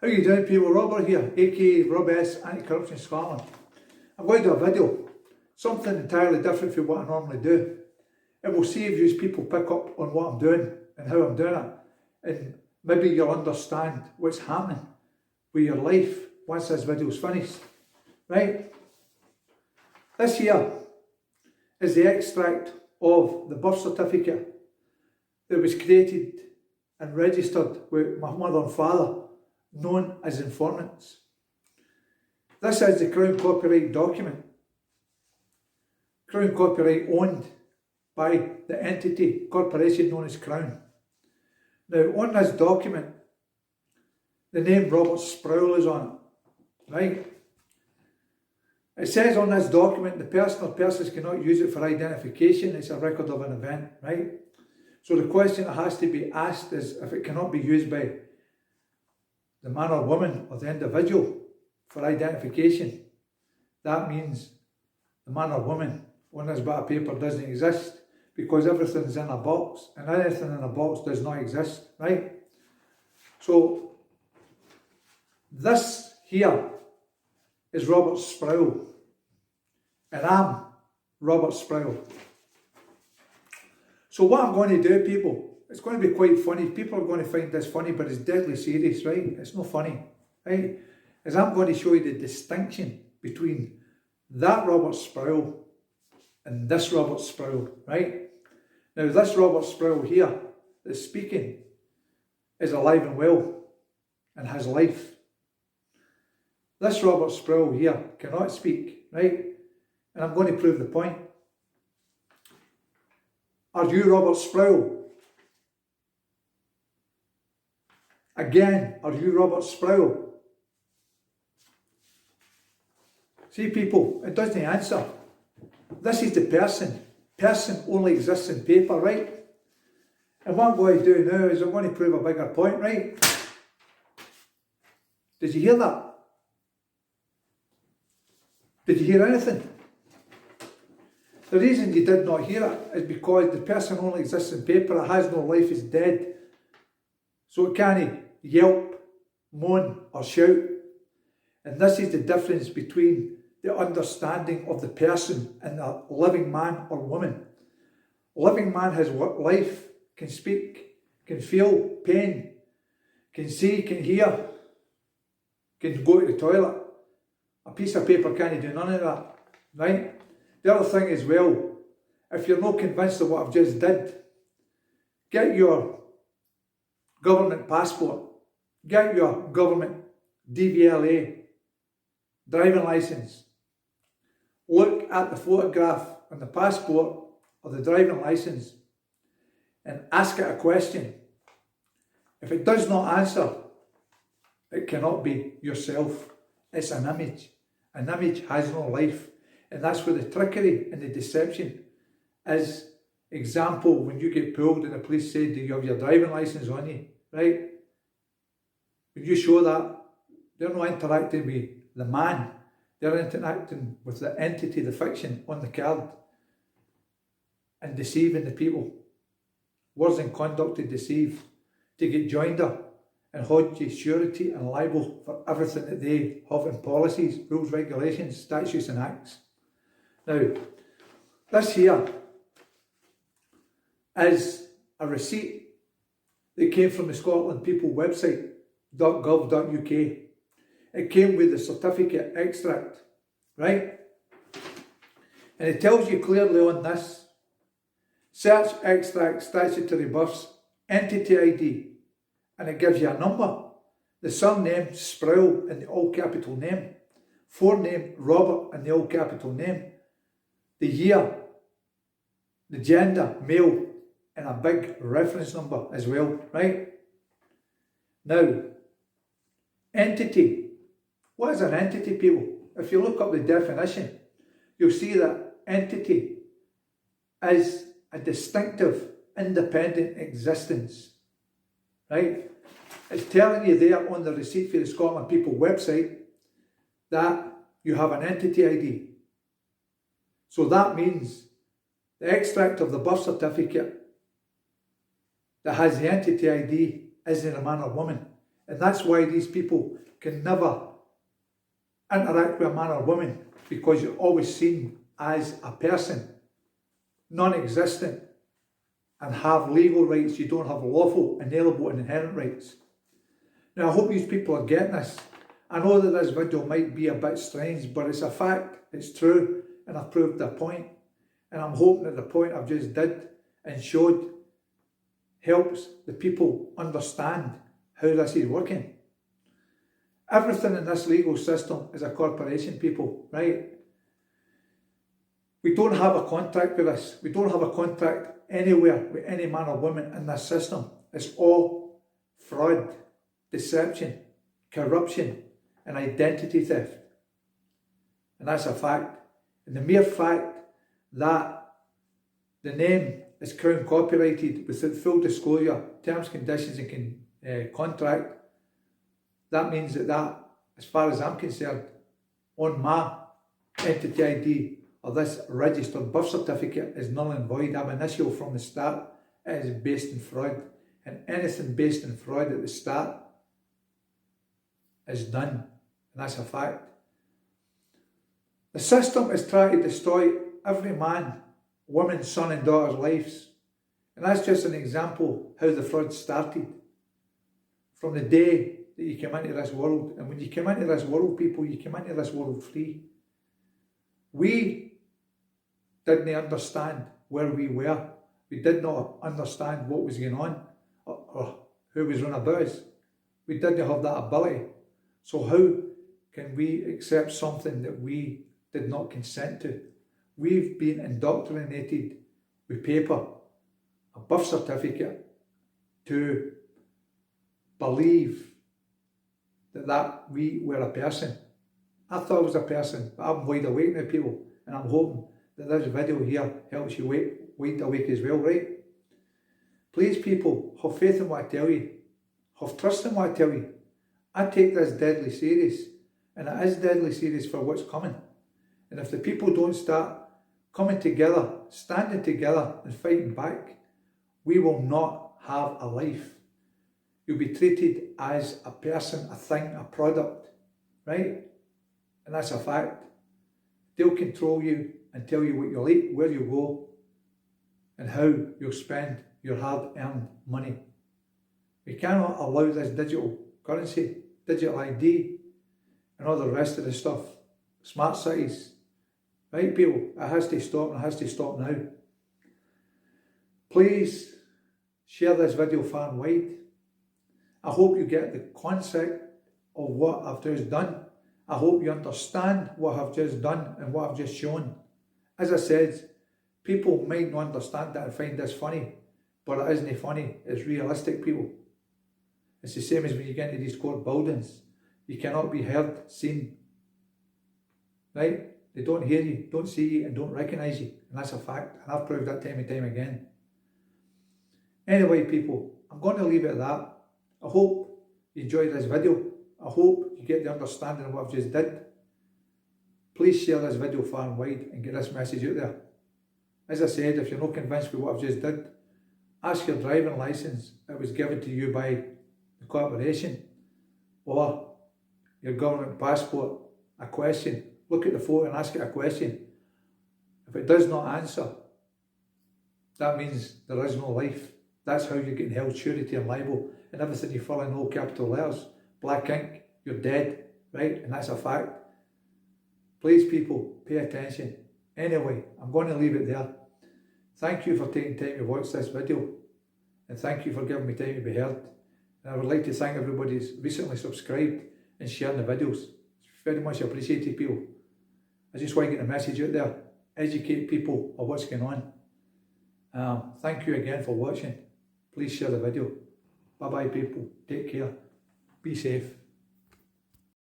How you doing, people? Robert here, AKA Robess, Anti-Corruption Scotland. I'm going to do a video, something entirely different from what I normally do. It will see if you people pick up on what I'm doing and how I'm doing it, and maybe you'll understand what's happening with your life once this video's finished. Right? This here is the extract of the birth certificate that was created and registered with my mother and father, known as informants. This is the Crown copyright document. Crown copyright owned by the entity, corporation known as Crown. Now, on this document, the name Robert Sproul is on it, right? It says on this document the person or persons cannot use it for identification. It's a record of an event, right? So the question that has to be asked is, if it cannot be used by the man or woman or the individual for identification, that means the man or woman on this bit of paper doesn't exist, because everything's in a box, and anything in a box does not exist, right? So this here is Robert Sproul, and I'm Robert Sproul. So what I'm going to do, people, it's going to be quite funny. People are going to find this funny, but it's deadly serious, right? It's not funny, right? Is I'm going to show you the distinction between that Robert Sproul and this Robert Sproul, right? Now, this Robert Sproul here that's speaking is alive and well and has life. This Robert Sproul here cannot speak, right? And I'm going to prove the point. Are you Robert Sproul? Again, are you Robert Sproul? See, people, it doesn't answer. This is the person. Person only exists in paper, right? And what I'm going to do now is I'm going to prove a bigger point, right? Did you hear that? Did you hear anything? The reason you did not hear it is because the person only exists in paper. It has no life, it's dead. So it can't yelp, moan or shout. And this is the difference between the understanding of the person and a living man or woman. A living man has life, can speak, can feel pain, can see, can hear, can go to the toilet. A piece of paper can't do none of that, right? The other thing as well, if you're not convinced of what I've just did, get your government passport, get your government DVLA, driving licence. Look at the photograph on the passport or the driving licence and ask it a question. If it does not answer, it cannot be yourself. It's an image. An image has no life. And that's where the trickery and the deception is. Example, when you get pulled and the police say, do you have your driving licence on you, right? When you show that, they're not interacting with the man. They're interacting with the entity, the fiction on the card, and deceiving the people. Words and conduct to deceive, to get joined up and hold you surety and liable for everything that they have in policies, rules, regulations, statutes and acts. Now, this here is a receipt that came from the Scotland People website, .gov.uk. It came with the certificate extract, right? And it tells you clearly on this, search extract statutory births, entity ID, and it gives you a number. The surname, Sproul, in the all capital name. Forename, Robert, in the all capital name. The year, the gender, male, and a big reference number as well, right? Now, entity. What is an entity, people? If you look up the definition, you'll see that entity is a distinctive, independent existence, right? It's telling you there on the receipt for the Scotland People website that you have an entity ID. So that means the extract of the birth certificate that has the entity ID isn't a man or woman. And that's why these people can never interact with a man or woman, because you're always seen as a person, non-existent, and have legal rights. You don't have lawful, inalienable and inherent rights. Now I hope these people are getting this. I know that this video might be a bit strange, but it's a fact, it's true, and I've proved the point. And I'm hoping that the point I've just did and showed helps the people understand how this is working. Everything in this legal system is a corporation, people, right? We don't have a contract with this. We don't have a contract anywhere with any man or woman in this system. It's all fraud, deception, corruption, and identity theft. And that's a fact. And the mere fact that the name is Crown copyrighted without full disclosure, terms, conditions and contract, that means that, as far as I'm concerned, on my entity ID or this registered birth certificate is null and void. Ab initio from the start, it is based in fraud. And anything based in fraud at the start is done. And that's a fact. The system is trying to destroy every man, woman, son and daughter's lives. And that's just an example how the fraud started. From the day that you came into this world. And when you came into this world, people, you came into this world free. We didn't understand where we were. We did not understand what was going on or who was running about us. We didn't have that ability. So how can we accept something that we did not consent to? We've been indoctrinated with paper, a birth certificate, to believe that we were a person. I thought I was a person, but I'm wide awake now, people, and I'm hoping that this video here helps you wide awake as well, right? Please, people, have faith in what I tell you. Have trust in what I tell you. I take this deadly serious, and it is deadly serious for what's coming. And if the people don't start coming together, standing together and fighting back, we will not have a life. You'll be treated as a person, a thing, a product, right? And that's a fact. They'll control you and tell you what you'll eat, where you go, and how you'll spend your hard-earned money. We cannot allow this digital currency, digital ID, and all the rest of the stuff. Smart cities, right, people? It has to stop, and it has to stop now. Please share this video far and wide. I hope you get the concept of what I've just done. I hope you understand what I've just done and what I've just shown. As I said, people might not understand that and find this funny, but it isn't funny, it's realistic, people. It's the same as when you get into these court buildings. You cannot be heard, seen, right? They don't hear you, don't see you, and don't recognise you. And that's a fact, and I've proved that time and time again. Anyway, people, I'm going to leave it at that. I hope you enjoyed this video. I hope you get the understanding of what I've just did. Please share this video far and wide and get this message out there. As I said, if you're not convinced with what I've just did, ask your driving licence that was given to you by the corporation or your government passport a question. Look at the photo and ask it a question. If it does not answer, that means there is no life. That's how you're getting held surety and liable, and everything you fill in all capital letters, black ink, you're dead, right? And that's a fact. Please, people, pay attention. Anyway, I'm going to leave it there. Thank you for taking time to watch this video, and thank you for giving me time to be heard. And I would like to thank everybody who's recently subscribed and sharing the videos. It's very much appreciated, people. I just want to get the message out there, educate people of what's going on. Thank you again for watching. Please share the video. Bye bye, people. Take care. Be safe.